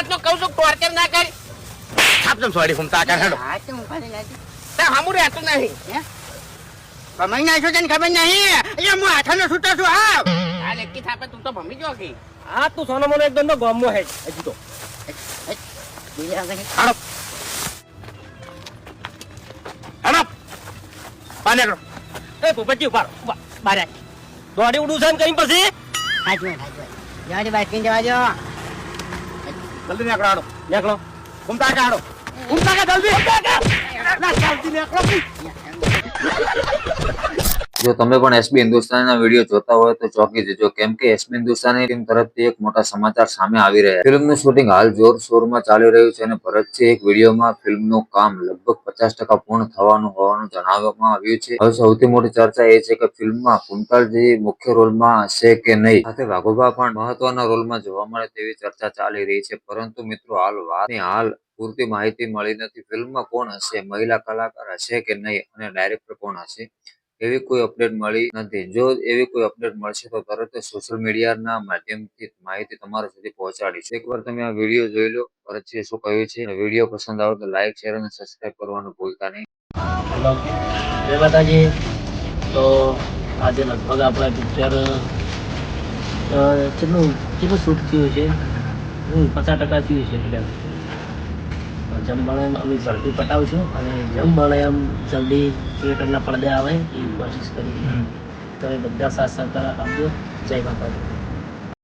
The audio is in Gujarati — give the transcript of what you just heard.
રાતનો કહું છું ટોર્ચર ના કરી આપજો સોરી હું તા કર હેડો હા તો હું પાછી લાગી તે હમું રહેતું નહીં હે કમાઈ નાખ્યો તને ખબર નહીં અહીંયા હું હાથનો છૂટો છું આવ આ લેકી થાપે તું તો ભમી જો કે હા તું સોનો મોનો એકદમ તો ગામનો હે હજી તો બીજે આગળ હાડો હાડો પાને કરો એ પોપટજી ઉભા રહો, બારે દોડી ઉડું છે ને કઈ પછી હાજવા જવા દે બાઈક જવા દો જલ્દી નીકળો હાડો નીકળો ઘૂમતા કે હાડો ઘૂમતા કે જલ્દી ના જલ્દી નીકળો જો તમે પણ એસબી હિન્દુસ્તાનીના વિડીયો જોતા હોય તો ચોંકી જજો, કેમ કે એસબી હિન્દુસ્તાની ટીમ તરફથી એક મોટા સમાચાર સામે આવી રહ્યા છે. ફિલ્મનું શૂટિંગ હાલ જોરશોરમાં ચાલી રહ્યું છે અને ભરતસિંહ એક વિડીયોમાં ફિલ્મનું કામ લગભગ 50% પૂર્ણ થવાનું હોવાનું જણાવવામાં આવ્યું છે. હવે સૌથી મોટી ચર્ચા એ છે કે ફિલ્મમાં કુંતાલજી મુખ્ય રોલમાં હશે કે નહીં, સાથે વાઘોબા પણ મહત્વના રોલમાં જોવા મળે તેવી ચર્ચા ચાલી રહી છે. પરંતુ મિત્રો હાલ પૂરતી માહિતી મળી નથી. ફિલ્મમાં કોણ હશે, મહિલા કલાકાર હશે કે નહીં અને ડાયરેક્ટર કોણ હશે, એવી કોઈ અપડેટ મળી નથી. જો એવી કોઈ અપડેટ મળશે તો તરત જ સોશિયલ મીડિયાના માધ્યમથી માહિતી તમારા સુધી પહોંચાડીશું. એકવાર તમે આ વિડીયો જોઈ લો, ભરતસિંહે શું કહ્યું છે. વિડીયો પસંદ આવે તો લાઈક, શેર અને સબસ્ક્રાઇબ કરવાનું ભૂલતા નહીં. હેલો જય માતાજી. તો આજે લગભગ આપણા પિક્ચર કેટલું શૂટ થયું છે 50% થયું છે. એટલે જેમ બને અમે ઝડપી પટાવશું અને જેમ બને એમ જલ્દી થિયેટરના પડદે આવે એવી કોશિશ કરીએ. તમે બધા સાથ સહકાર આપજો. જય માતાજી.